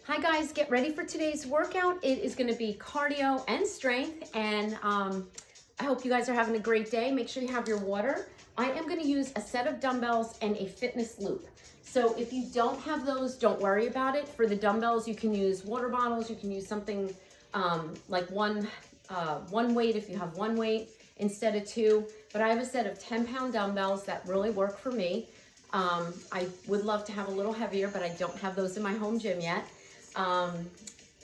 Hi guys, get ready for today's workout. It is going to be cardio and strength, and I hope you guys are having a great day. Make sure you have your water. I am going to use a set of dumbbells and a fitness loop. So if you don't have those, don't worry about it. For the dumbbells, you can use water bottles. You can use something like one weight if you have one weight instead of two. But I have a set of 10-pound dumbbells that really work for me. I would love to have a little heavier, but I don't have those in my home gym yet. And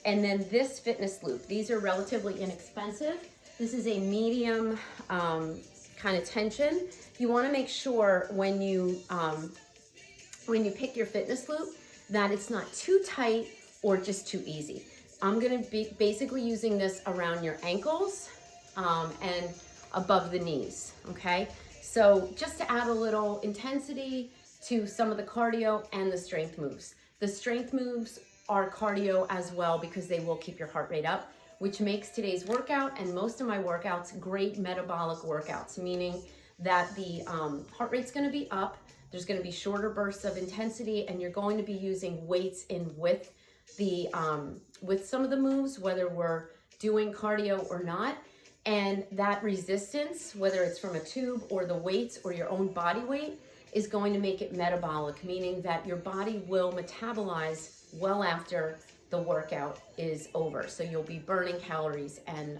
then this fitness loop, these are relatively inexpensive. This is a medium kind of tension. You want to make sure when you pick your fitness loop that it's not too tight or just too easy. I'm going to be basically using this around your ankles and above the knees, okay? So just to add a little intensity to some of the cardio and the strength moves. The strength moves are cardio as well because they will keep your heart rate up, which makes today's workout and most of my workouts great metabolic workouts, meaning that the heart rate's going to be up, there's going to be shorter bursts of intensity, and you're going to be using weights in with the with some of the moves, whether we're doing cardio or not. And that resistance, whether it's from a tube or the weights or your own body weight, is going to make it metabolic, meaning that your body will metabolize well after the workout is over. So you'll be burning calories and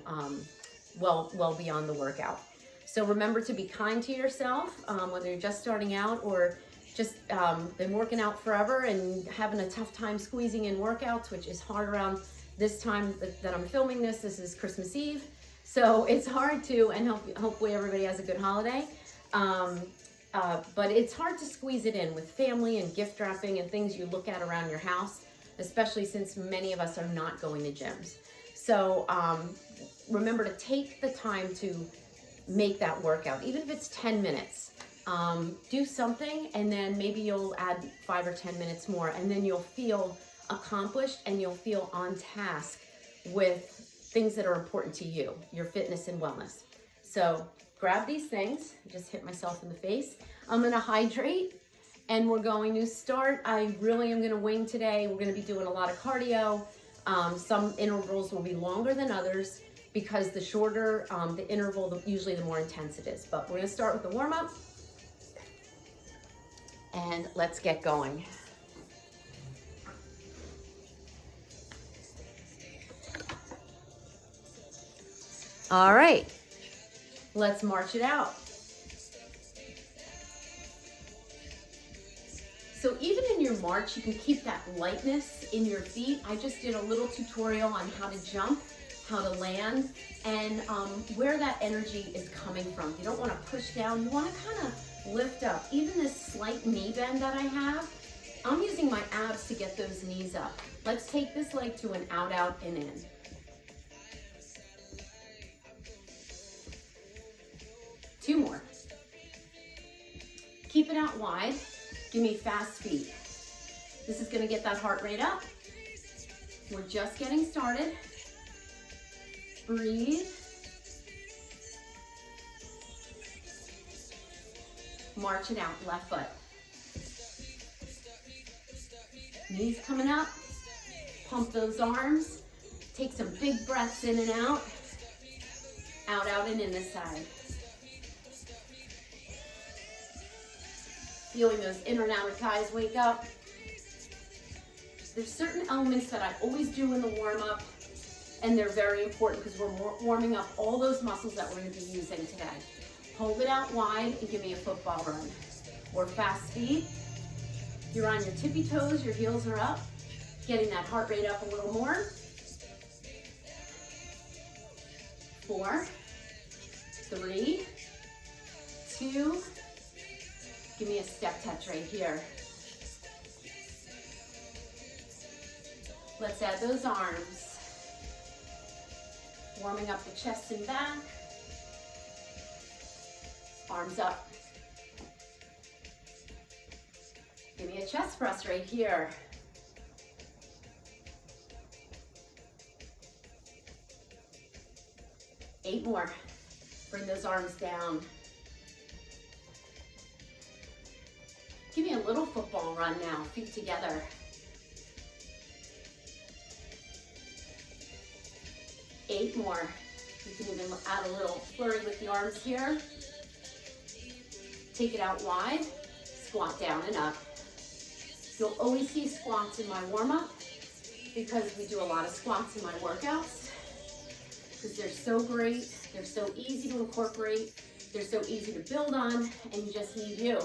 well beyond the workout. So remember to be kind to yourself, whether you're just starting out or just been working out forever and having a tough time squeezing in workouts, which is hard around this time that I'm filming this. This is Christmas Eve. So it's hard to, and hopefully everybody has a good holiday. But it's hard to squeeze it in with family and gift wrapping and things you look at around your house, especially since many of us are not going to gyms. So remember to take the time to make that workout, even if it's 10 minutes. Do something, and then maybe you'll add 5 or 10 minutes more, and then you'll feel accomplished and you'll feel on task with things that are important to you, your fitness and wellness. So grab these things. I just hit myself in the face. I'm going to hydrate, and we're going to start. I really am going to wing today. We're going to be doing a lot of cardio. Some intervals will be longer than others because the shorter the interval, usually the more intense it is. But we're going to start with the warm-up, and let's get going. All right, let's march it out. So even in your march, you can keep that lightness in your feet. I just did a little tutorial on how to jump, how to land, and where that energy is coming from. You don't want to push down, you want to kind of lift up. Even this slight knee bend that I have, I'm using my abs to get those knees up. Let's take this leg to an out, out, and in. Two more. Keep it out wide. Give me fast feet. This is going to get that heart rate up. We're just getting started. Breathe. March it out, left foot. Knees coming up. Pump those arms. Take some big breaths in and out. Out, out, and in this side. Feeling those inner and outer thighs wake up. There's certain elements that I always do in the warm-up, and they're very important because we're warming up all those muscles that we're going to be using today. Hold it out wide and give me a football run. Or fast feet. You're on your tippy toes, your heels are up, getting that heart rate up a little more. 4, 3, 2, give me a step touch right here. Let's add those arms. Warming up the chest and back. Arms up. Give me a chest press right here. Eight more. Bring those arms down. Give me a little football run now, feet together. 8 more. You can even add a little flurry with the arms here. Take it out wide, squat down and up. You'll always see squats in my warm-up because we do a lot of squats in my workouts because they're so great, they're so easy to incorporate, they're so easy to build on, and you just need you.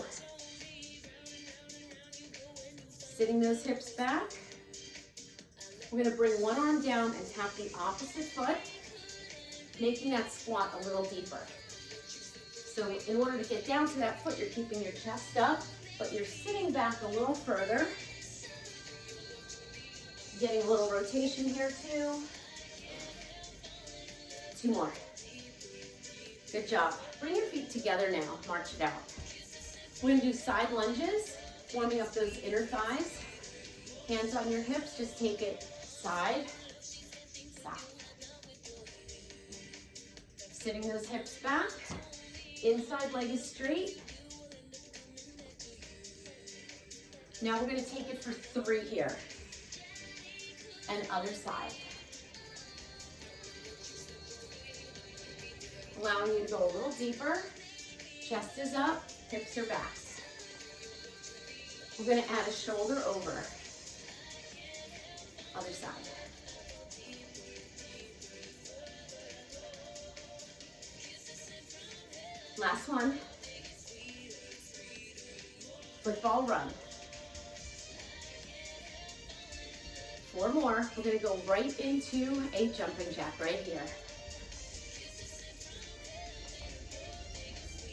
Sitting those hips back. We're gonna bring one arm down and tap the opposite foot, making that squat a little deeper. So in order to get down to that foot, you're keeping your chest up, but you're sitting back a little further. Getting a little rotation here too. 2 more. Good job. Bring your feet together now, march it out. We're gonna do side lunges, warming up those inner thighs. Hands on your hips, just take it side, side. Sitting those hips back. Inside leg is straight. Now we're going to take it for 3 here. And other side. Allowing you to go a little deeper. Chest is up, hips are back. We're going to add a shoulder over. Other side. Last one. Football run. 4 more. We're going to go right into a jumping jack right here.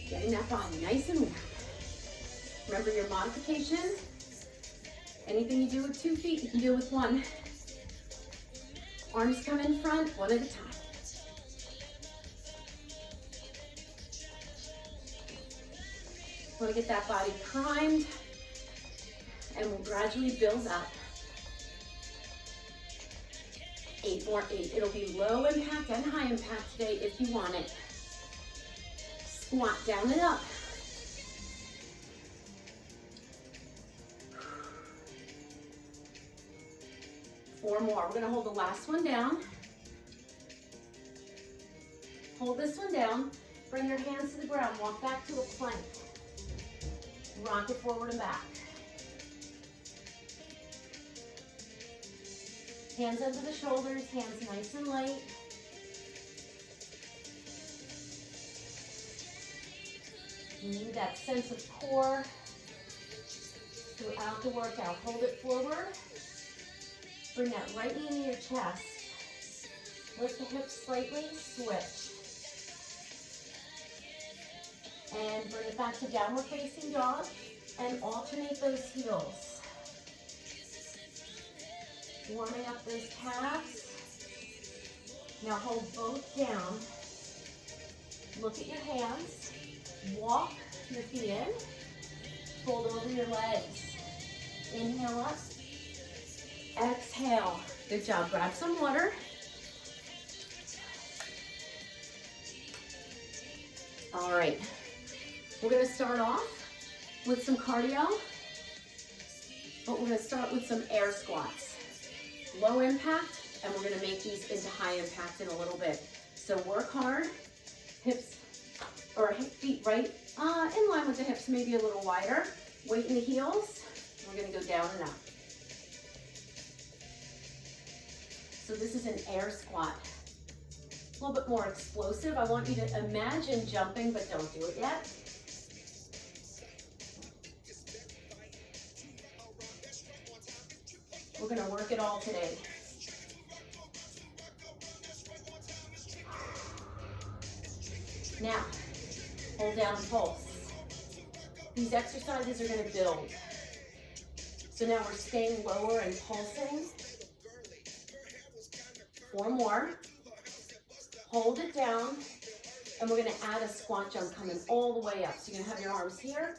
Getting that body nice and warm. Remember your modification. Anything you do with 2 feet, you can do with 1. Arms come in front, 1 at a time. Want to get that body primed, and we'll gradually build up. 8 more, 8. It'll be low impact and high impact today if you want it. Squat down and up. Four more. We're going to hold the last one down. Hold this one down. Bring your hands to the ground. Walk back to a plank. Rock it forward and back. Hands under the shoulders, hands nice and light. You need that sense of core throughout the workout. Hold it forward. Bring that right knee into your chest. Lift the hips slightly, switch. And bring it back to downward facing dog and alternate those heels. Warming up those calves. Now hold both down. Look at your hands. Walk your feet in. Fold over your legs. Inhale up. Exhale. Good job. Grab some water. All right. We're going to start off with some cardio, but we're going to start with some air squats. Low impact, and we're going to make these into high impact in a little bit. So work hard, hips or feet right in line with the hips, maybe a little wider. Weight in the heels. We're going to go down and up. So this is an air squat. A little bit more explosive. I want you to imagine jumping, but don't do it yet. We're going to work it all today. Now, hold down and pulse. These exercises are going to build. So now we're staying lower and pulsing. 4 more. Hold it down. And we're going to add a squat jump coming all the way up. So you're going to have your arms here.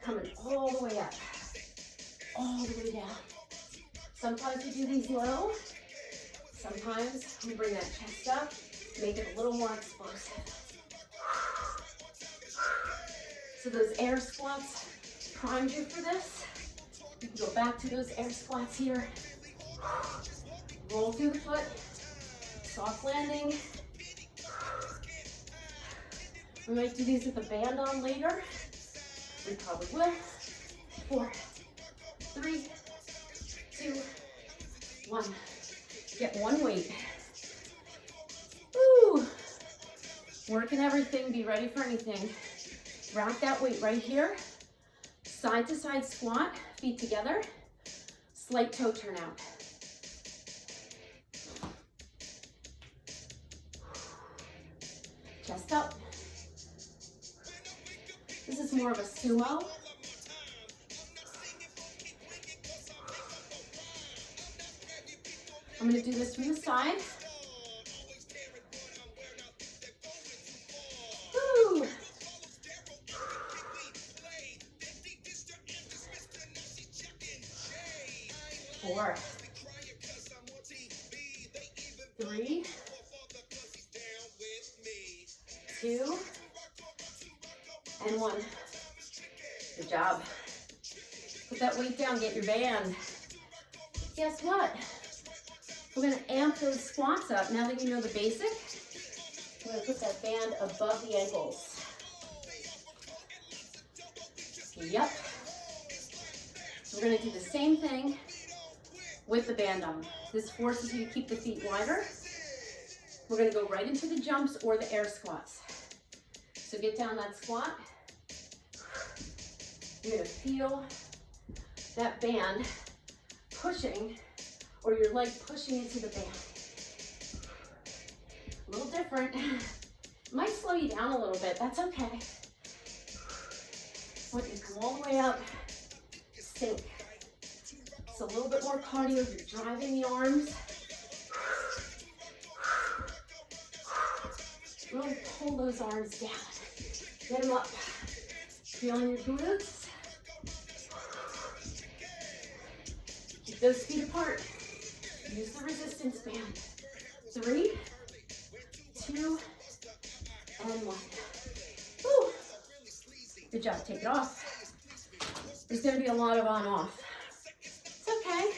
Coming all the way up. All the way down. Sometimes we do these low. Sometimes we bring that chest up, make it a little more explosive. So those air squats primed you for this. You can go back to those air squats here. Roll through the foot. Soft landing. We might do these with the band on later. We probably will. 4, 3, 2, 1. Get one weight. Woo! Working everything, be ready for anything. Rack that weight right here. Side to side squat, feet together. Slight toe turn out. Chest up. This is more of a sumo. I'm going to do this from the side. Woo. 4, 3, 2, and 1. Good job. Put that weight down, get your band. Guess what? We're gonna amp those squats up. Now that you know the basic, we're gonna put that band above the ankles. Yep. We're gonna do the same thing with the band on. This forces you to keep the feet wider. We're gonna go right into the jumps or the air squats. So get down that squat. You're gonna feel that band pushing, or your leg pushing into the band. A little different. It might slow you down a little bit, that's okay. When you come all the way up, sink. It's a little bit more cardio, you're driving the arms. Really pull those arms down. Get them up. Feeling your glutes. Keep those feet apart. Use the resistance band. 3, 2, and 1. Woo. Good job. Take it off. There's going to be a lot of on-off. It's okay.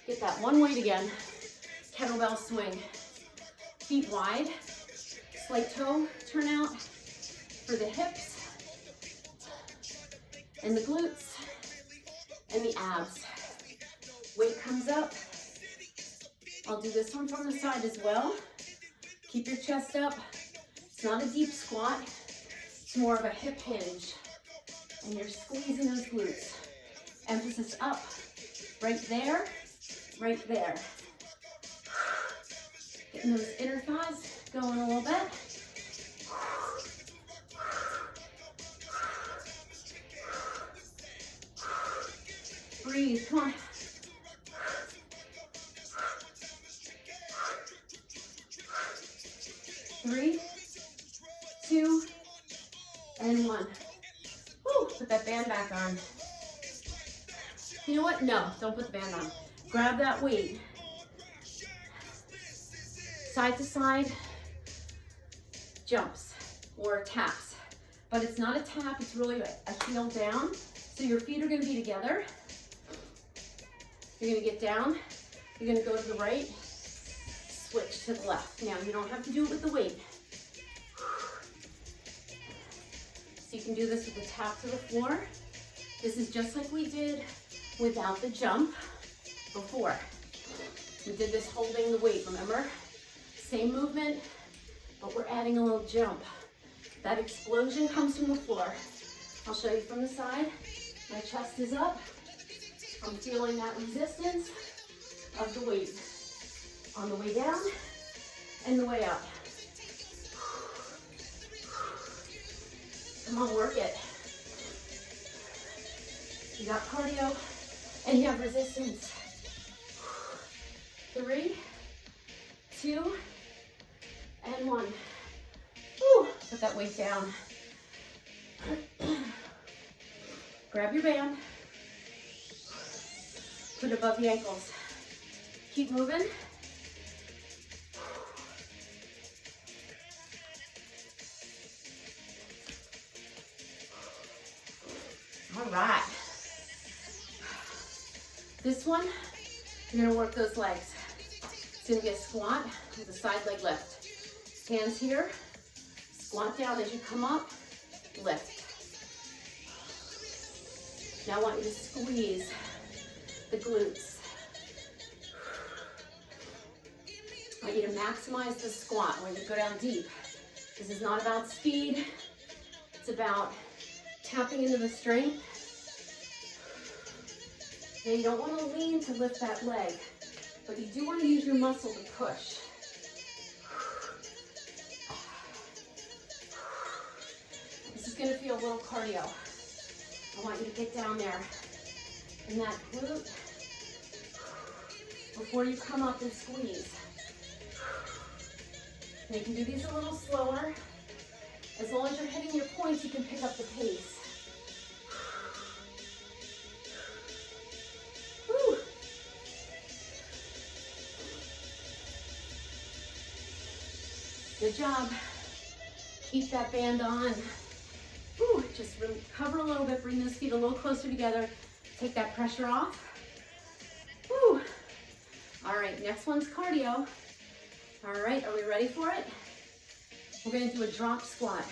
Get that one weight again. Kettlebell swing. Feet wide. Slight toe turn out for the hips and the glutes and the abs. Weight comes up. I'll do this one from the side as well. Keep your chest up. It's not a deep squat. It's more of a hip hinge. And you're squeezing those glutes. Emphasis up. Right there. Right there. Getting those inner thighs going a little bit. Breathe, come on. Three, 2, and 1. Woo, put that band back on. You know what? No, don't put the band on. Grab that weight. Side to side jumps or taps. But it's not a tap, it's really a heel down. So your feet are gonna be together. You're gonna get down, you're gonna go to the right, switch to the left. Now you don't have to do it with the weight. So you can do this with a tap to the floor. This is just like we did without the jump before. We did this holding the weight, remember? Same movement, but we're adding a little jump. That explosion comes from the floor. I'll show you from the side. My chest is up. I'm feeling that resistance of the weight on the way down and the way up. Come on, work it. You got cardio and you have resistance. 3, 2, and 1. Woo. Put that weight down. Grab your band. Put it above the ankles. Keep moving. All right. This one, you're gonna work those legs. It's gonna be a squat with a side leg lift. Hands here, squat down as you come up, lift. Now I want you to squeeze the glutes. I want you to maximize the squat when you go down deep. This is not about speed, it's about tapping into the strength. Now you don't want to lean to lift that leg, but you do want to use your muscle to push. This is going to feel a little cardio. I want you to get down there in that glute before you come up and squeeze. And you can do these a little slower. As long as you're hitting your points, you can pick up the pace. Woo. Good job. Keep that band on. Woo. Just recover a little bit. Bring those feet a little closer together. Take that pressure off. Woo. All right, next one's cardio. All right, are we ready for it? We're gonna do a drop squat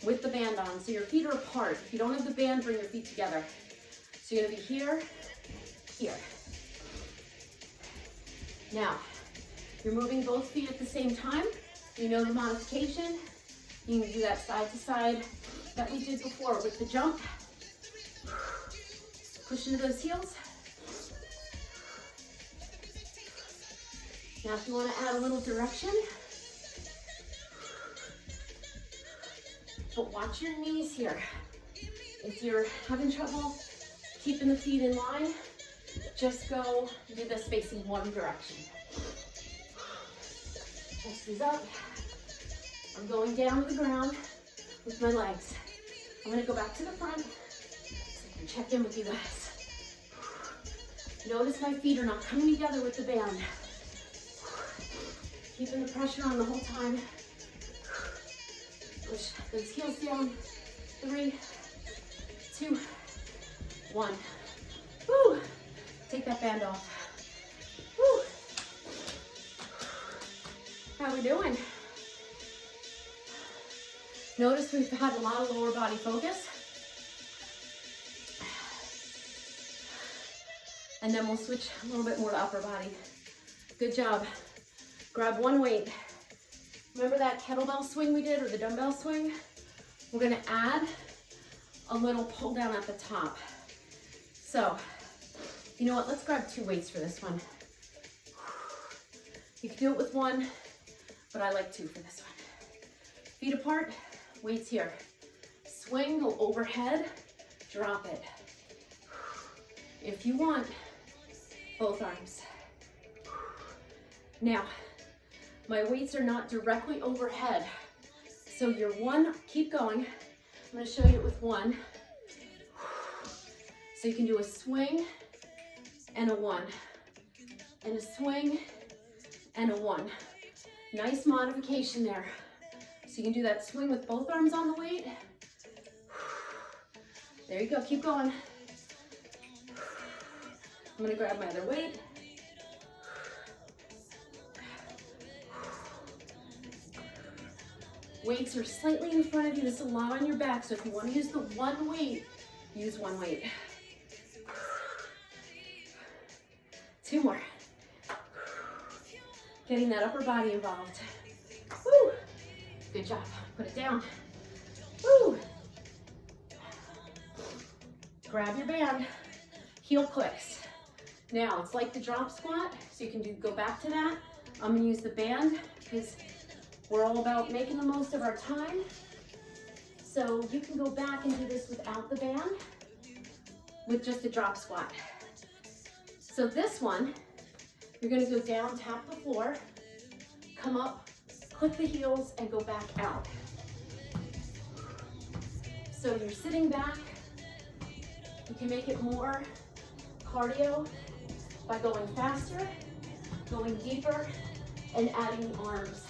with the band on. So your feet are apart. If you don't have the band, bring your feet together. So you're gonna be here, here. Now, you're moving both feet at the same time. You know the modification. You can do that side to side that we did before with the jump. Push into those heels. Now if you want to add a little direction, but watch your knees here. If you're having trouble keeping the feet in line, just go do this facing one direction. Chest is up. I'm going down to the ground with my legs. I'm going to go back to the front so I can check in with you guys. Notice my feet are not coming together with the band. Keeping the pressure on the whole time. Push those heels down. 3, 2, 1. Woo! Take that band off. Woo! How we doing? Notice we've had a lot of lower body focus. And then we'll switch a little bit more to upper body. Good job. Grab one weight. Remember that kettlebell swing we did, or the dumbbell swing? We're gonna add a little pull down at the top. So, you know what, let's grab 2 weights for this one. You can do it with 1, but I like 2 for this one. Feet apart, weights here. Swing, go overhead, drop it. If you want, both arms. Now, my weights are not directly overhead. So your 1, keep going. I'm gonna show you it with 1. So you can do a swing and a 1, and a swing and a 1. Nice modification there. So you can do that swing with both arms on the weight. There you go, keep going. I'm gonna grab my other weight. Weights are slightly in front of you. This is a lot on your back, so if you want to use the 1 weight, use 1 weight. 2 more. Getting that upper body involved. Woo! Good job. Put it down. Woo! Grab your band. Heel clicks. Now, it's like the drop squat, so you can go back to that. I'm going to use the band because we're all about making the most of our time. So you can go back and do this without the band, with just a drop squat. So this one, you're gonna go down, tap the floor, come up, click the heels, and go back out. So you're sitting back. You can make it more cardio by going faster, going deeper, and adding the arms.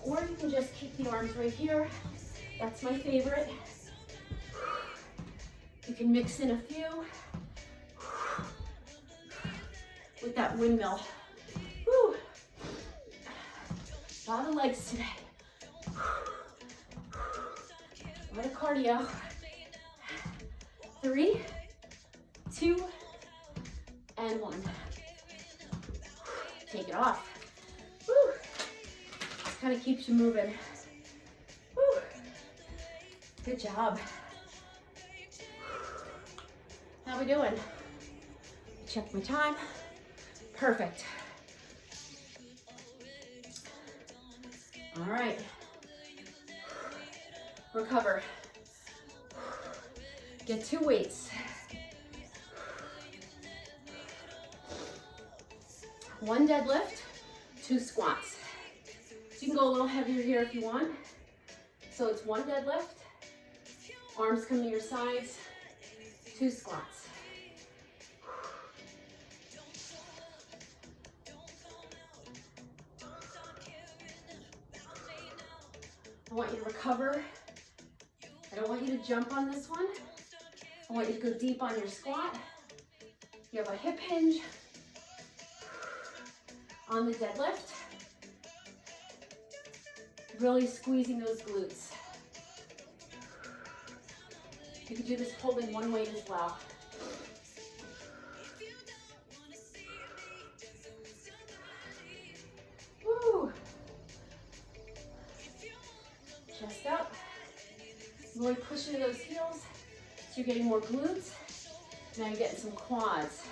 Or you can just keep the arms right here. That's my favorite. You can mix in a few. with that windmill. Woo. A lot of legs today. A lot of cardio. 3, 2, and 1. Take it off. Woo. Just kind of keeps you moving. Woo. Good job. How we doing? Check my time. Perfect. All right. Recover. Get 2 weights. 1 deadlift, 2 squats. So you can go a little heavier here if you want. So it's 1 deadlift, arms come to your sides, 2 squats. I want you to recover. I don't want you to jump on this one. I want you to go deep on your squat. You have a hip hinge on the deadlift. Really squeezing those glutes. You can do this holding 1 weight as well. Woo. Chest up. Really push into those heels. So you're getting more glutes. Now you're getting some quads.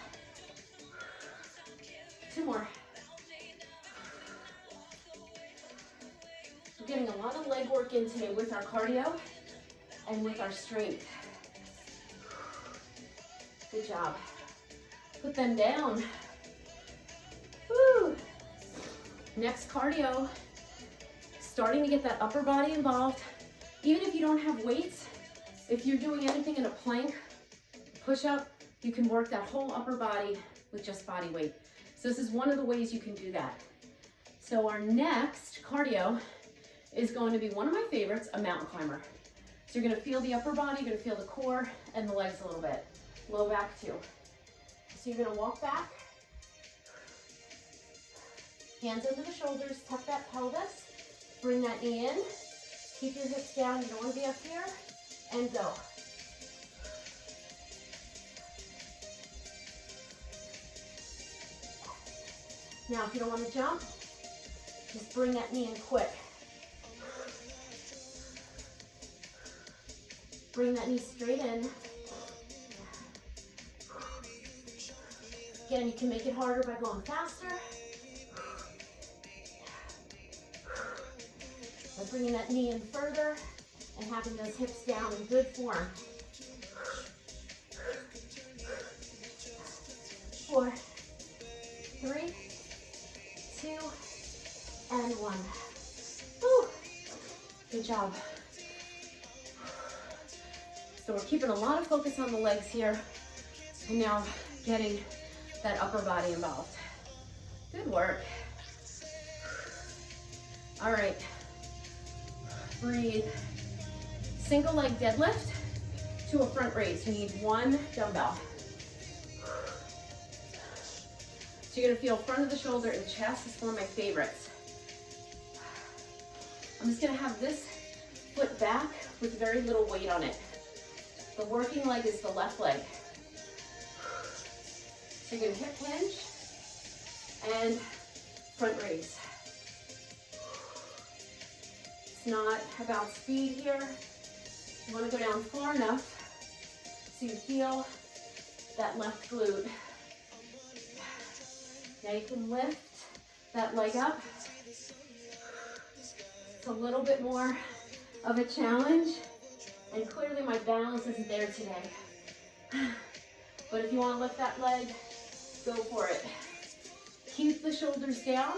2 more. We're getting a lot of leg work in today with our cardio and with our strength. Good job. Put them down. Woo. Next cardio. Starting to get that upper body involved. Even if you don't have weights, if you're doing anything in a plank, push-up, you can work that whole upper body with just body weight. So this is one of the ways you can do that. So our next cardio is going to be one of my favorites, a mountain climber. So you're gonna feel the upper body, you're gonna feel the core and the legs a little bit. Low back too. So you're gonna walk back, hands under the shoulders, tuck that pelvis, bring that knee in, keep your hips down, you don't wanna be up here, and go. Now, if you don't want to jump, just bring that knee in quick. Bring that knee straight in. Again, you can make it harder by going faster. By bringing that knee in further and having those hips down in good form. 4, 3, 2, and 1. Woo. Good job. So we're keeping a lot of focus on the legs here, and now getting that upper body involved. Good work. All right. Breathe. Single leg deadlift to a front raise. You need 1 dumbbell. So you're gonna feel front of the shoulder and chest. It's one of my favorites. I'm just gonna have this foot back with very little weight on it. The working leg is the left leg. So you're gonna hip hinge and front raise. It's not about speed here. You wanna go down far enough so you feel that left glute. Now you can lift that leg up. It's a little bit more of a challenge, and clearly my balance isn't there today. But if you want to lift that leg, go for it. Keep the shoulders down.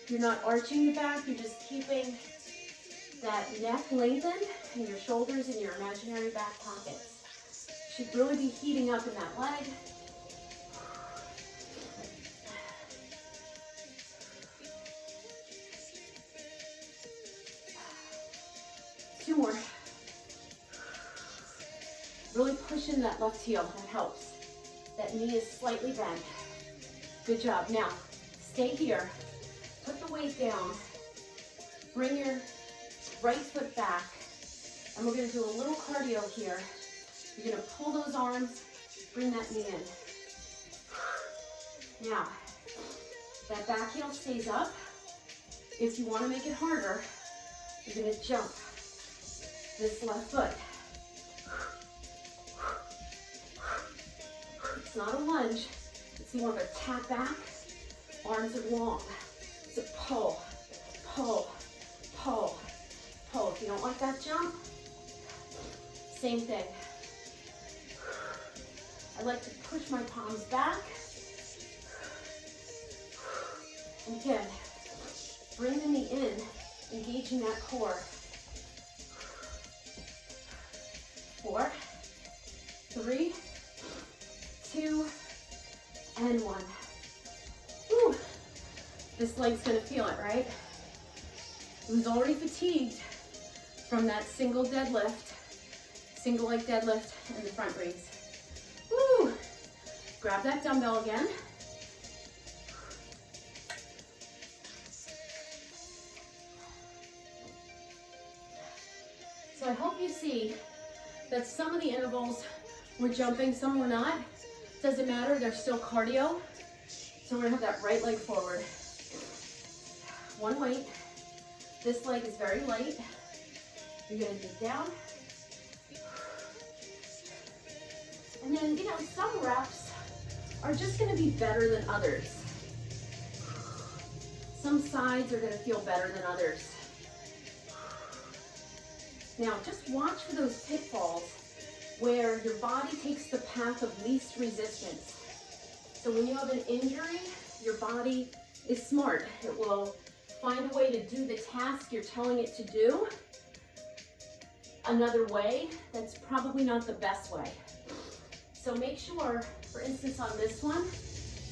You're not arching the back, you're just keeping that neck lengthened and your shoulders in your imaginary back pockets. You should really be heating up in that leg. Two more. Really push in that left heel, that helps. That knee is slightly bent. Good job. Now, stay here. Put the weight down. Bring your right foot back. And we're going to do a little cardio here. You're going to pull those arms, bring that knee in. Now, that back heel stays up. If you want to make it harder, you're going to jump this left foot. It's not a lunge, it's more of a tap back. Arms are long. So pull, pull, pull, pull. If you don't like that jump, same thing. I like to push my palms back. And again, bring the knee in, engaging that core. 4, 3, 2, and 1. Whew. This leg's gonna feel it, right? Who's already fatigued from that single leg deadlift and the front raise. Woo! Grab that dumbbell again. So I hope you see that some of the intervals we're jumping, some we're not. Doesn't matter, they're still cardio. So we're gonna have that right leg forward. One weight. This leg is very light. You're gonna dig down. And then, you know, some reps are just gonna be better than others. Some sides are gonna feel better than others. Now, just watch for those pitfalls where your body takes the path of least resistance. So when you have an injury, your body is smart. It will find a way to do the task you're telling it to do another way that's probably not the best way. So make sure, for instance, on this one,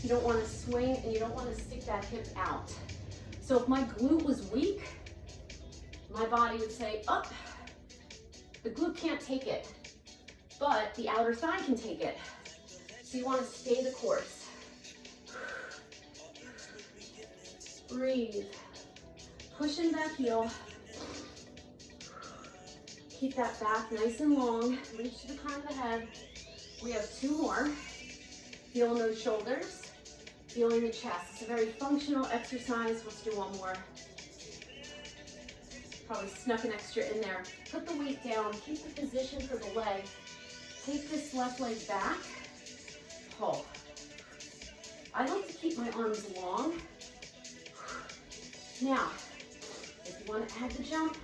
you don't want to swing and you don't want to stick that hip out. So if my glute was weak, my body would say, oh, the glute can't take it, but the outer thigh can take it. So you want to stay the course. Breathe. Push in that heel. Keep that back nice and long. Reach to the crown of the head. We have 2 more. Feeling those shoulders. Feeling the chest. It's a very functional exercise. Let's do one more. Probably snuck an extra in there. Put the weight down. Keep the position for the leg. Take this left leg back. Pull. I like to keep my arms long. Now, if you want to add the jump,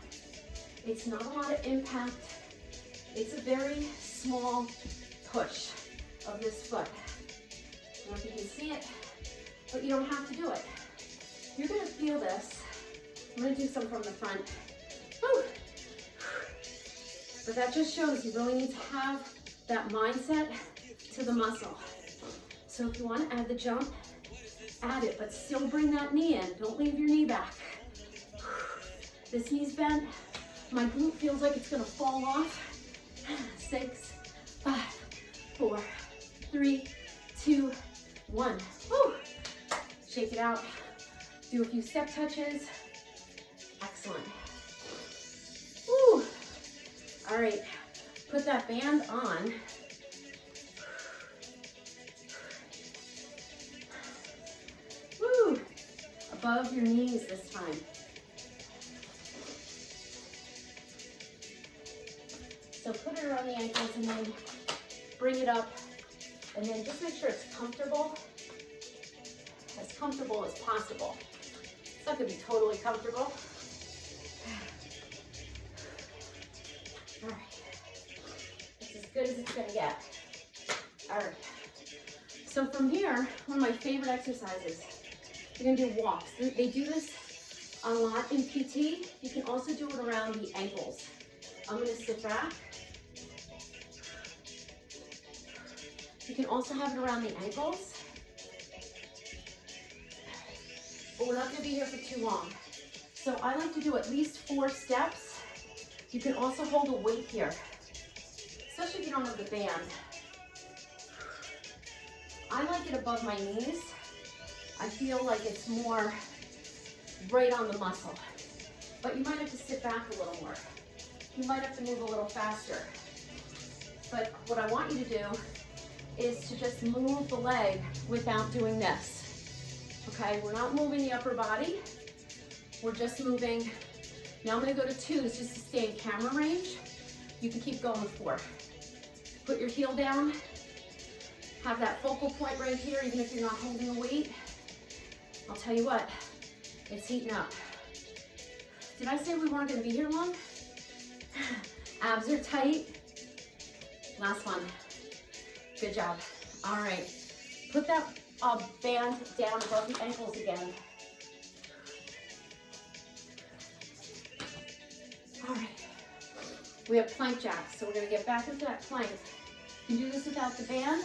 it's not a lot of impact. It's a very small push of this foot. I don't know if you can see it, but you don't have to do it. You're going to feel this. I'm going to do some from the front. Woo. But that just shows you really need to have that mindset to the muscle. So if you want to add the jump, add it, but still bring that knee in. Don't leave your knee back. This knee's bent. My glute feels like it's gonna fall off. 6, 5, 4, 3, 2, 1. Woo. Shake it out. Do a few step touches. Excellent. Woo. All right, put that band on. Woo. Above your knees this time. So put it around the ankles and then bring it up, and then just make sure it's comfortable as possible. It's not gonna be totally comfortable. All right, it's as good as it's gonna get. All right, so from here, one of my favorite exercises, you're gonna do walks. They do this a lot in PT. You can also do it around the ankles. I'm gonna sit back. You can also have it around the ankles, but we're not gonna be here for too long. So I like to do at least 4 steps. You can also hold a weight here, especially if you don't have the band. I like it above my knees. I feel like it's more right on the muscle. But you might have to sit back a little more. You might have to move a little faster. But what I want you to do is to just move the leg without doing this. Okay, we're not moving the upper body. We're just moving. Now I'm gonna go to 2s just to stay in camera range. You can keep going with 4. Put your heel down. Have that focal point right here, even if you're not holding a weight. I'll tell you what, it's heating up. Did I say we weren't gonna be here long? Abs are tight. Last one. Good job. All right. Put that band down above the ankles again. All right. We have plank jacks, so we're going to get back into that plank. You can do this without the band.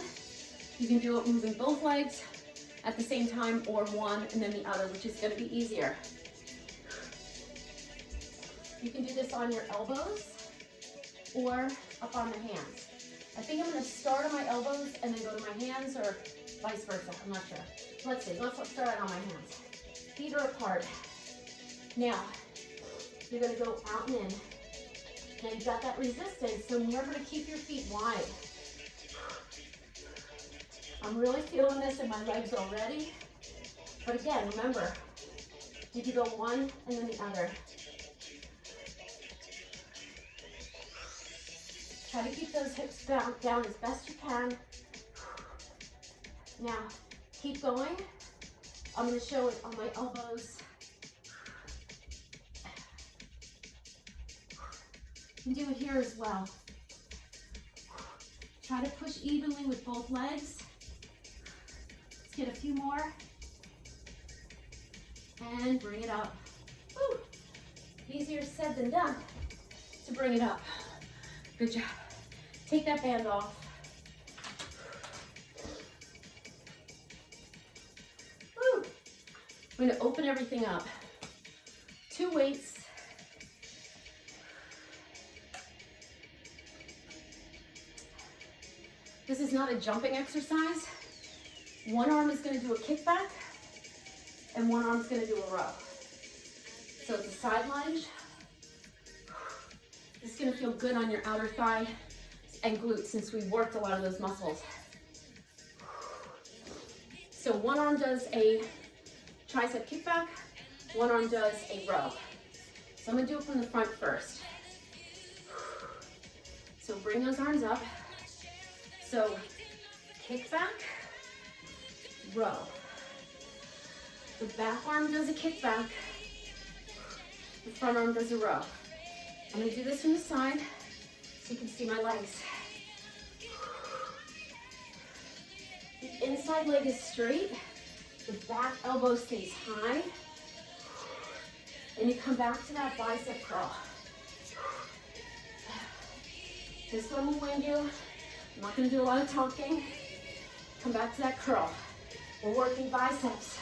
You can do it moving both legs at the same time, or one and then the other, which is going to be easier. You can do this on your elbows or up on the hands. I think I'm going to start on my elbows and then go to my hands, or vice versa. I'm not sure. Let's see. Let's start out on my hands. Feet are apart. Now, you're going to go out and in. Now you've got that resistance, so remember to keep your feet wide. I'm really feeling this in my legs already. But again, remember, you can go one and then the other. Try to keep those hips down as best you can. Now, keep going. I'm going to show it on my elbows. You can do it here as well. Try to push evenly with both legs. Let's get a few more. And bring it up. Woo. Easier said than done to bring it up. Good job. Take that band off. Woo. I'm going to open everything up. 2 weights. This is not a jumping exercise. One arm is going to do a kickback, and one arm is going to do a row. So it's a side lunge. This is going to feel good on your outer thigh and glutes since we worked a lot of those muscles. So one arm does a tricep kickback, one arm does a row. So I'm going to do it from the front first. So bring those arms up. So kickback, row. The back arm does a kickback, the front arm does a row. I'm going to do this from the side so you can see my legs. The inside leg is straight, the back elbow stays high, and you come back to that bicep curl. This one will wind you. I'm not going to do a lot of talking. Come back to that curl. We're working biceps.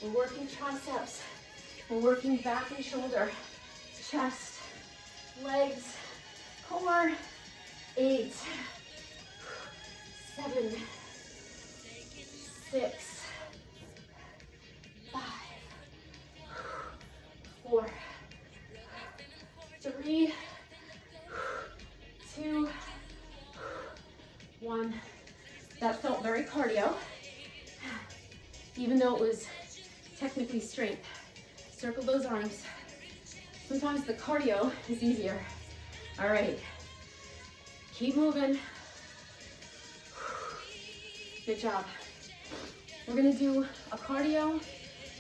We're working triceps. We're working back and shoulder, chest, legs, core. 8, 7, 6, 5, 4, 3, 2, 1. That felt very cardio, even though it was technically strength. Circle those arms. Sometimes the cardio is easier. All right, keep moving. Good job. We're gonna do a cardio,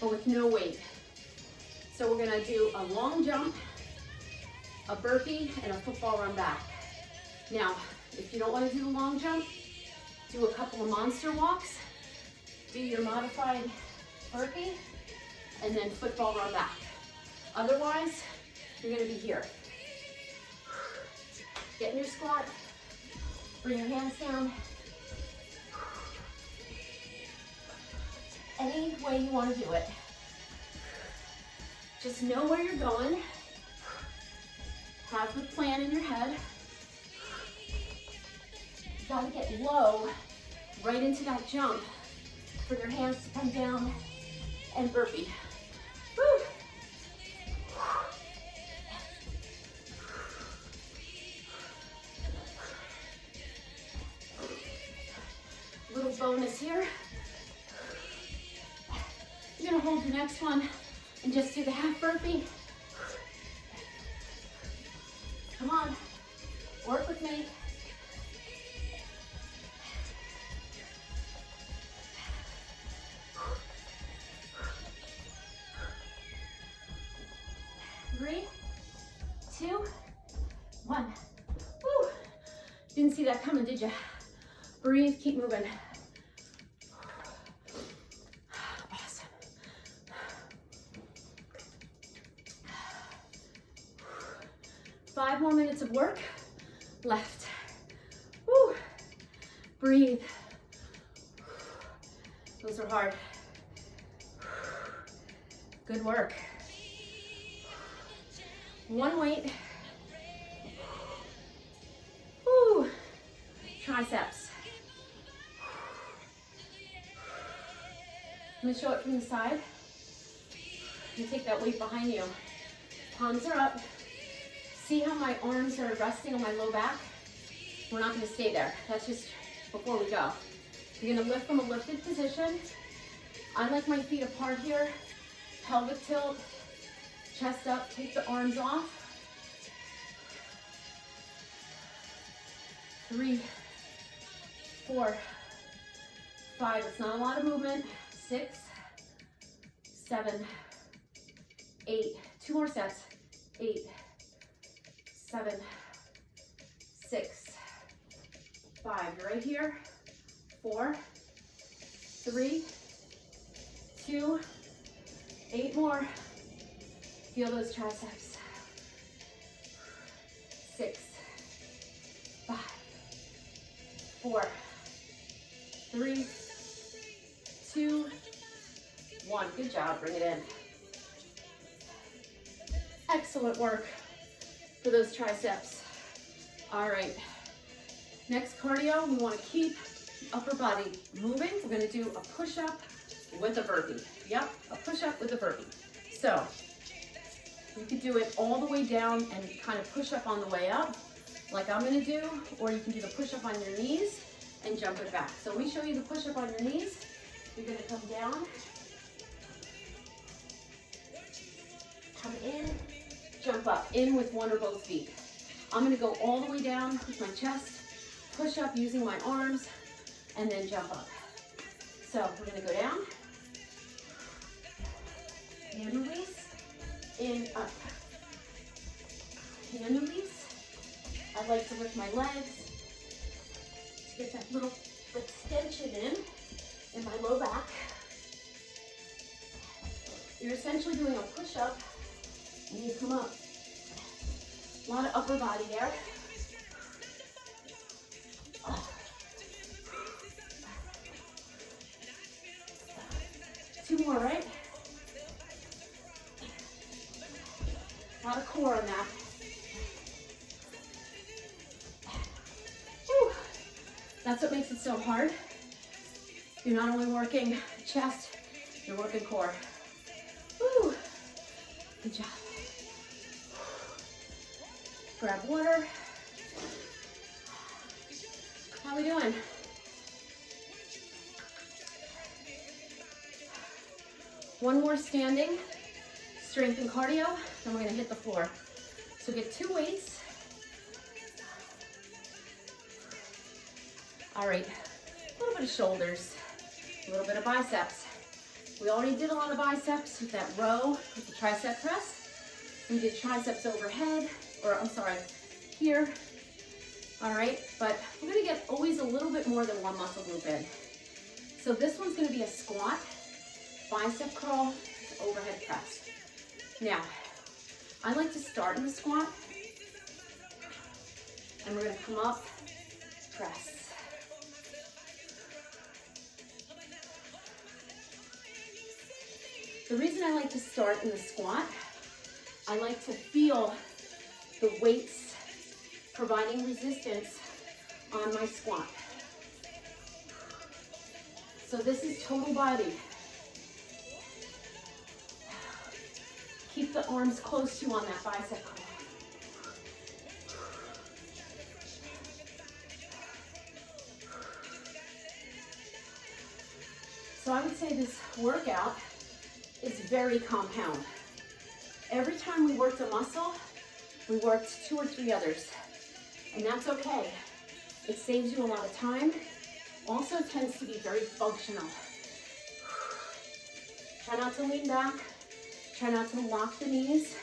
but with no weight. So we're gonna do a long jump, a burpee, and a football run back. Now, if you don't wanna do the long jump, do a couple of monster walks, do your modified burpee, and then football run back. Otherwise, you're gonna be here. Get in your squat, bring your hands down. Any way you wanna do it. Just know where you're going. Have the plan in your head. You gotta get low right into that jump for your hands to come down and burpee. Woo. Little bonus here. You're gonna hold your next one and just do the half burpee. Come on, work with me. Three, two, one. Woo. Didn't see that coming, did you? Breathe, keep moving. Awesome. 5 more minutes of work left. Woo. Breathe. Those are hard. Good work. One weight. Woo. Triceps. I'm gonna show it from the side. You take that weight behind you. Palms are up. See how my arms are resting on my low back? We're not gonna stay there. That's just before we go. You're gonna lift from a lifted position. I like my feet apart here. Pelvic tilt, chest up, take the arms off. 3, 4, 5, it's not a lot of movement. 6, 7, 8, 2 more sets. 8, 7, 6, 5, you're right here. 4, 3, 2, 8 more. Feel those triceps. 6, 5, 4, 3, 2, 1. Good job, bring it in. Excellent work for those triceps. All right, next cardio, we want to keep upper body moving. We're going to do a push-up with a burpee. Yep, a push-up with a burpee. So you could do it all the way down and kind of push up on the way up, like I'm going to do, or you can do the push-up on your knees and jump it back. So we show you the push-up on your knees. You're going to come down, come in, jump up, in with one or both feet. I'm going to go all the way down with my chest, push up using my arms, and then jump up. So we're going to go down, hand release, in, up, hand release. I like to lift my legs to get that little extension in my low back. You're essentially doing a push-up and you come up. A lot of upper body there. 2 more, right? A lot of core on that. Whew. That's what makes it so hard. You're not only working chest, you're working core. Woo. Good job. Grab water. How we doing? One more standing, strength and cardio, then we're gonna hit the floor. So get 2 weights. All right, a little bit of shoulders, a little bit of biceps. We already did a lot of biceps with that row with the tricep press. We did triceps overhead, or I'm sorry, here. All right, but we're gonna get always a little bit more than one muscle group in. So this one's gonna be a squat, bicep curl, overhead press. Now, I like to start in the squat, and we're gonna come up, press. The reason I like to start in the squat, I like to feel the weights providing resistance on my squat. So this is total body. Keep the arms close to you on that bicep curl. So I would say this workout is very compound. Every time we worked a muscle, we worked 2 or 3 others, and that's okay. It saves you a lot of time. Also tends to be very functional. Try not to lean back. Try not to lock the knees.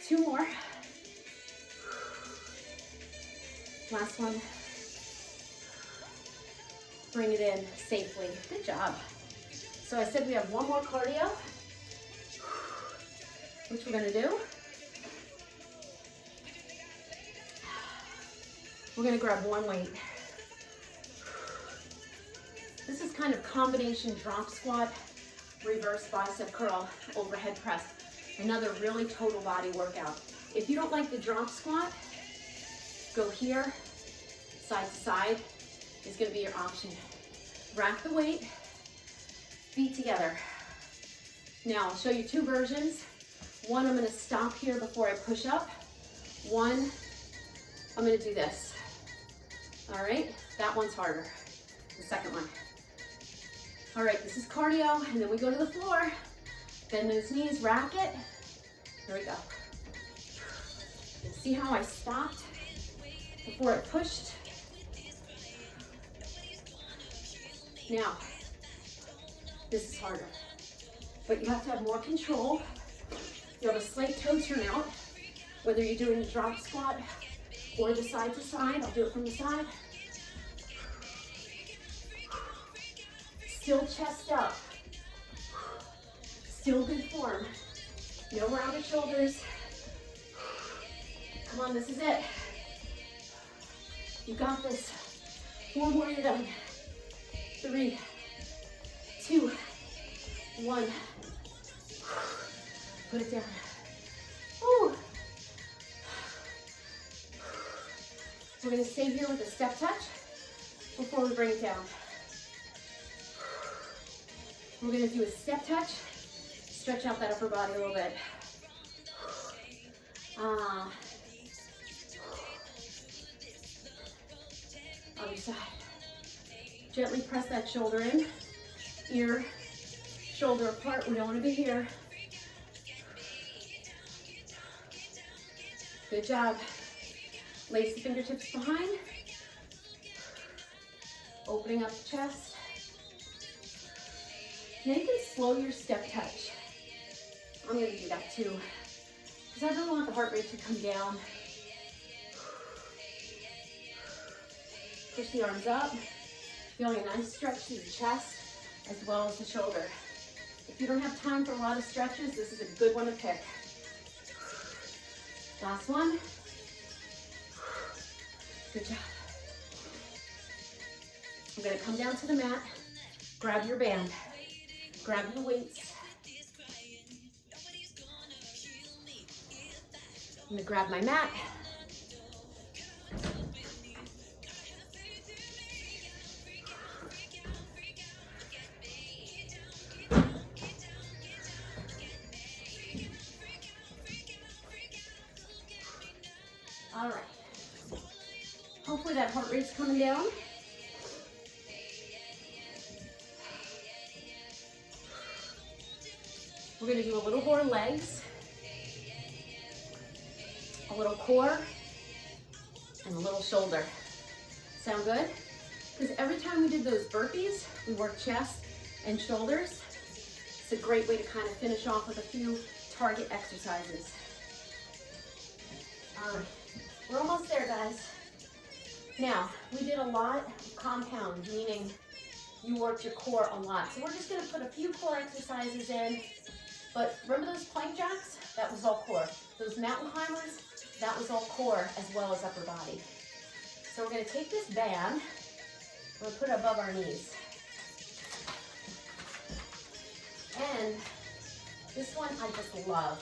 2 more. Last one. Bring it in safely. Good job. So I said we have 1 more cardio, which we're gonna do. We're gonna grab 1 weight. This is kind of combination drop squat, reverse bicep curl, overhead press. Another really total body workout. If you don't like the drop squat, go here, side to side is gonna be your option. Rack the weight, feet together. Now I'll show you 2 versions. One, I'm gonna stop here before I push up. One, I'm gonna do this. All right, that one's harder, the second one. All right, this is cardio, and then we go to the floor. Bend those knees, rack it. There we go. See how I stopped before I pushed? Now, this is harder, but you have to have more control. You have a slight toe turnout, whether you're doing the drop squat or the side to side. I'll do it from the side. Still chest up. Still good form. No rounded shoulders. Come on, this is it. You got this. 4 more, you're done. 3, 2, 1. Put it down. Woo. We're gonna stay here with a step touch before we bring it down. We're gonna do a step touch, stretch out that upper body a little bit. Other side. Gently press that shoulder in, ear, shoulder apart. We don't want to be here. Good job. Lace the fingertips behind. Opening up the chest. Now you can slow your step touch. I'm going to do that too, because I really want the heart rate to come down. Push the arms up. Feeling a nice stretch through the chest as well as the shoulder. If you don't have time for a lot of stretches, this is a good one to pick. Last one. Good job. I'm gonna come down to the mat, grab your band, grab your weights. I'm gonna grab my mat. All right. Hopefully that heart rate's coming down. We're going to do a little more legs, a little core, and a little shoulder. Sound good? Because every time we did those burpees, we worked chest and shoulders. It's a great way to kind of finish off with a few target exercises. All right. We're almost there, guys. Now, we did a lot of compound, meaning you worked your core a lot. So we're just gonna put a few core exercises in, but remember those plank jacks? That was all core. Those mountain climbers, that was all core as well as upper body. So we're gonna take this band, we're gonna put it above our knees. And this one I just love.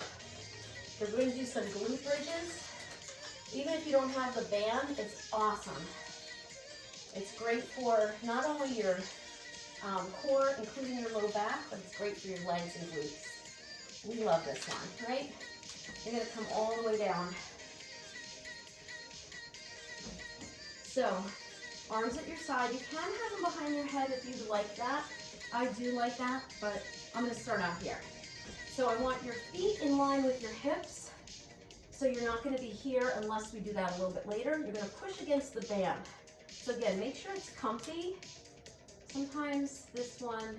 We're going to do some glute bridges. Even if you don't have the band, it's awesome. It's great for not only your core, including your low back, but it's great for your legs and glutes. We love this one, right? You're gonna come all the way down. So, arms at your side. You can have them behind your head if you like that. I do like that, but I'm gonna start out here. So I want your feet in line with your hips. So you're not gonna be here unless we do that a little bit later. You're gonna push against the band. So again, make sure it's comfy. Sometimes this one,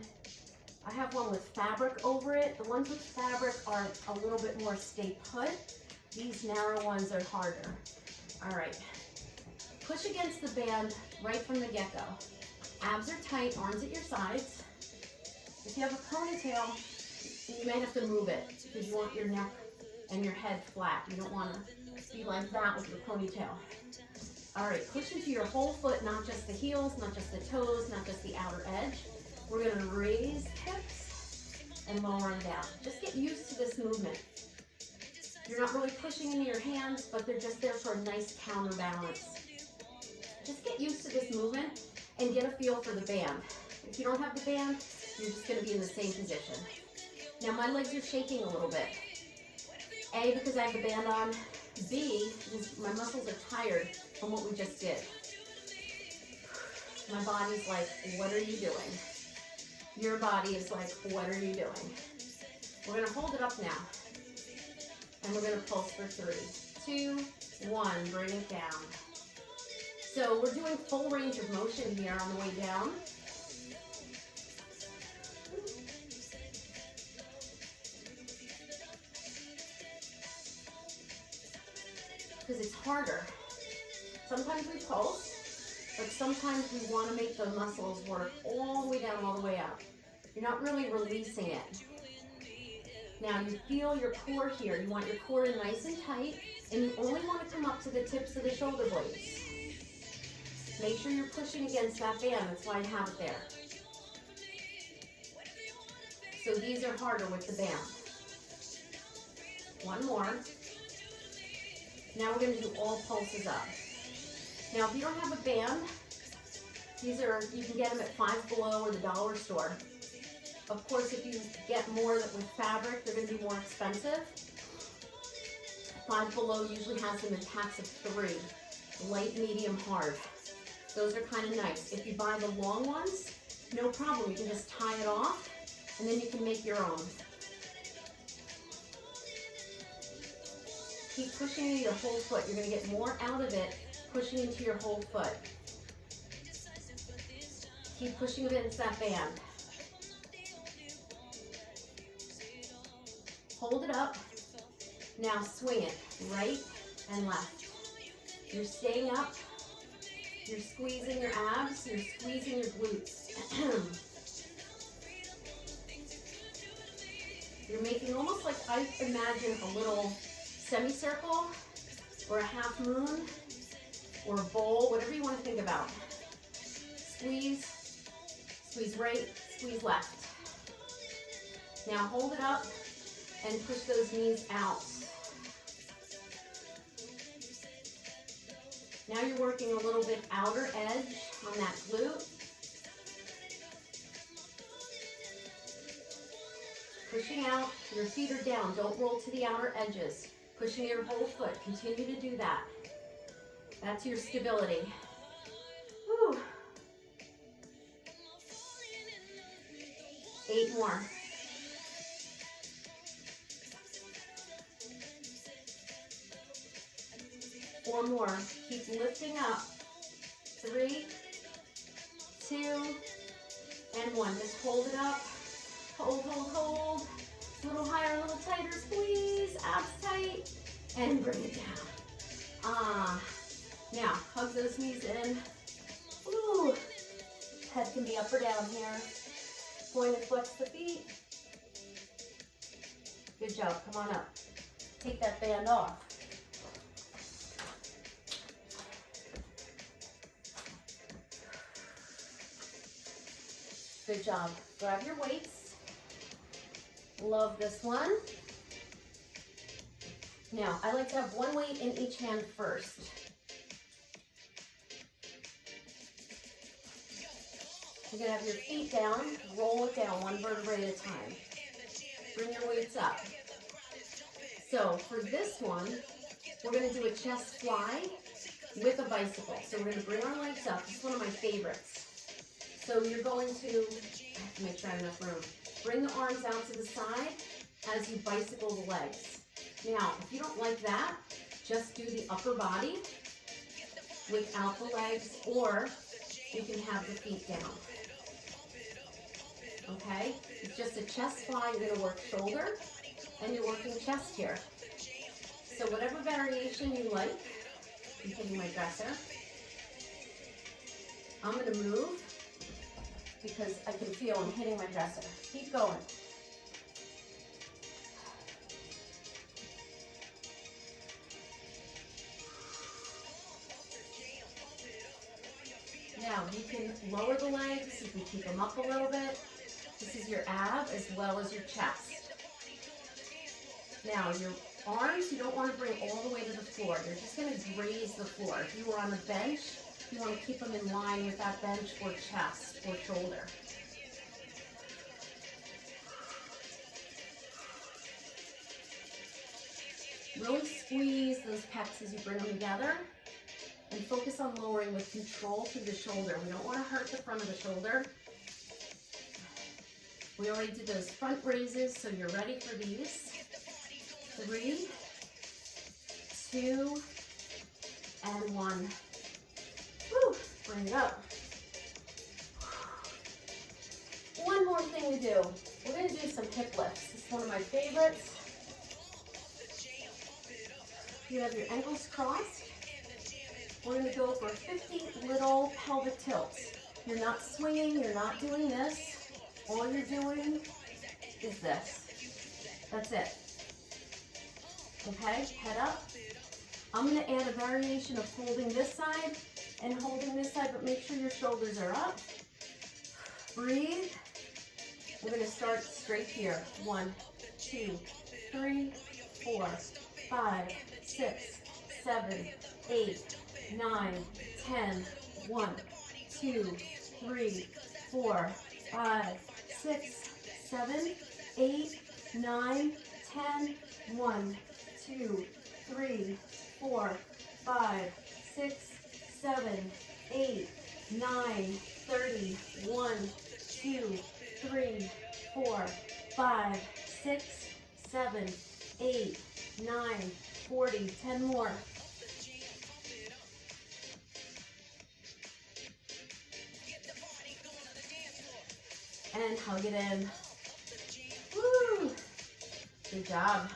I have one with fabric over it. The ones with fabric are a little bit more stay put. These narrow ones are harder. All right, push against the band right from the get-go. Abs are tight, arms at your sides. If you have a ponytail, you may have to move it because you want your neck and your head flat. You don't want to be like that with your ponytail. All right, push into your whole foot, not just the heels, not just the toes, not just the outer edge. We're gonna raise hips and lower them down. Just get used to this movement. You're not really pushing into your hands, but they're just there for a nice counterbalance. Just get used to this movement and get a feel for the band. If you don't have the band, you're just gonna be in the same position. Now my legs are shaking a little bit. A, because I have the band on. B, because my muscles are tired from what we just did. My body's like, what are you doing? Your body is like, what are you doing? We're gonna hold it up now. And we're gonna pulse for 3, 2, 1, bring it down. So we're doing full range of motion here on the way down. Because it's harder. Sometimes we pulse, but sometimes we want to make the muscles work all the way down, all the way up. You're not really releasing it. Now you feel your core here. You want your core in nice and tight, and you only want to come up to the tips of the shoulder blades. Make sure you're pushing against that band. That's why I have it there. So these are harder with the band. One more. Now we're going to do all pulses up. Now if you don't have a band, these are, you can get them at Five Below or the dollar store. Of course, if you get more with fabric, they're going to be more expensive. Five Below usually has them in packs of 3, light, medium, hard. Those are kind of nice. If you buy the long ones, no problem. You can just tie it off, and then you can make your own. Keep pushing into your whole foot. You're going to get more out of it pushing into your whole foot. Keep pushing against that band. Hold it up. Now swing it right and left. You're staying up. You're squeezing your abs. You're squeezing your glutes. You're making almost like, I imagine, a little semicircle or a half moon or a bowl, whatever you want to think about. Squeeze, squeeze right, squeeze left. Now hold it up and push those knees out. Now you're working a little bit outer edge on that glute. Pushing out, your feet are down. Don't roll to the outer edges. Pushing your whole foot. Continue to do that. That's your stability. Whew. 8 more. Four more. Keep lifting up. 3, 2, and 1. Just hold it up. Hold, hold, hold. A little higher, a little tighter. Squeeze. Abs tight. And bring it down. Now, hug those knees in. Ooh. Head can be up or down here. Point and flex the feet. Good job. Come on up. Take that band off. Good job. Grab your weights. Love this one. Now, I like to have one weight in each hand first. You're gonna have your feet down, roll it down one vertebrae at a time. Bring your weights up. So for this one, we're gonna do a chest fly with a bicycle. So we're gonna bring our legs up. This is one of my favorites. So you're going to, I have to make sure I have enough room. Bring the arms out to the side as you bicycle the legs. Now, if you don't like that, just do the upper body without the legs, or you can have the feet down. Okay? It's just a chest fly. You're going to work shoulder, and you're working chest here. So whatever variation you like, I'm taking my dresser. I'm going to move because I can feel I'm hitting my dresser. Keep going. Now, you can lower the legs, you can keep them up a little bit. This is your ab as well as your chest. Now, your arms, you don't want to bring all the way to the floor. You're just going to graze the floor. If you were on a bench, you want to keep them in line with that bench or chest or shoulder. Really squeeze those pecs as you bring them together. And focus on lowering with control through the shoulder. We don't want to hurt the front of the shoulder. We already did those front raises, so you're ready for these. 3, 2, and 1. Woo, bring it up. One more thing to do. We're going to do some hip lifts. This is one of my favorites. You have your ankles crossed. We're going to go for 50 little pelvic tilts. You're not swinging, you're not doing this. All you're doing is this. That's it. Okay, head up. I'm going to add a variation of holding this side and holding this side, but make sure your shoulders are up. Breathe. We're going to start straight here. 1, 2, 3, 4, 5, 6, 7, 8, 9, 10, 1, 2, 3, 4, 5, 6, 7, 8, 9, 10, 1, 2, 3, 4, 5, 6, 7, 8, 9, 30, 1, 2, 3, 4, 5, 6, 7, 8, 9, 40, 10 more. And hug it in. Woo! Good job.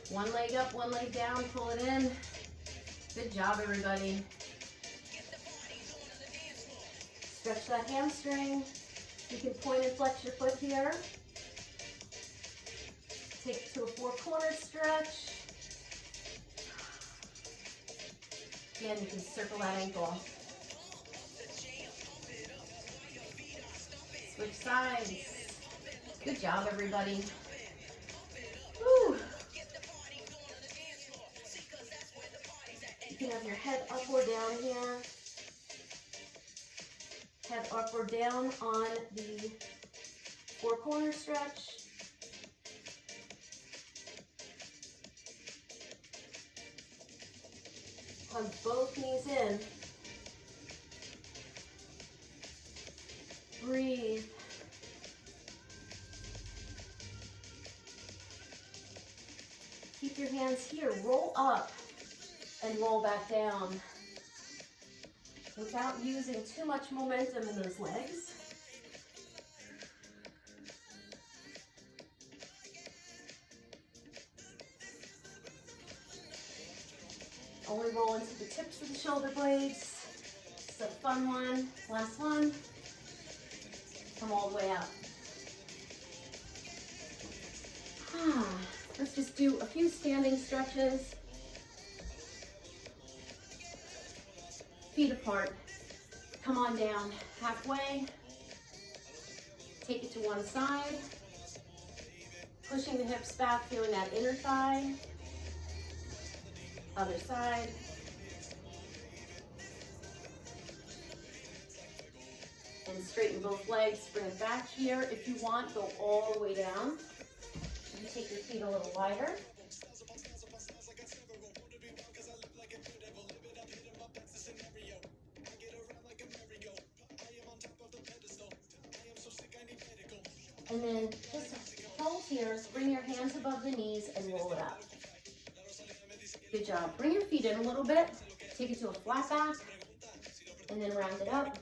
One leg up, one leg down, pull it in. Good job, everybody. Stretch that hamstring. You can point and flex your foot here. Take it to a 4-corner stretch. Again, you can circle that ankle. Switch sides. Good job, everybody. Woo. You can have your head up or down here. Head up or down on the 4-corner stretch. Hug both knees in. Breathe. Keep your hands here. Roll up and roll back down without using too much momentum in those legs. Only roll into the tips of the shoulder blades. It's a fun one. Last one. Come all the way up. Let's just do a few standing stretches. Feet apart. Come on down halfway. Take it to one side. Pushing the hips back, feeling that inner thigh. Other side. then straighten both legs, bring them back here. If you want, go all the way down. You take your feet a little wider. And then just hold here, bring your hands above the knees and roll it up. Good job. Bring your feet in a little bit. Take it to a flat back and then round it up.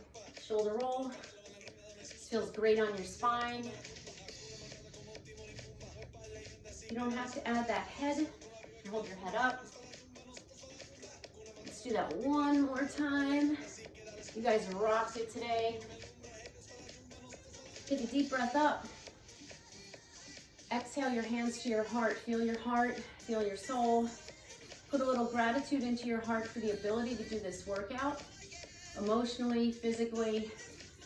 Shoulder roll. This feels great on your spine. You don't have to add that head. Hold your head up. Let's do that one more time. You guys rocked it today. Take a deep breath up. Exhale your hands to your heart. Feel your heart, feel your soul. Put a little gratitude into your heart for the ability to do this workout, emotionally, physically,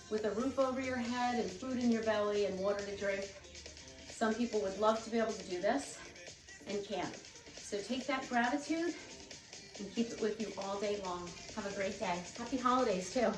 with a roof over your head and food in your belly and water to drink. Some people would love to be able to do this and can't. So take that gratitude and keep it with you all day long. Have a great day. Happy holidays too.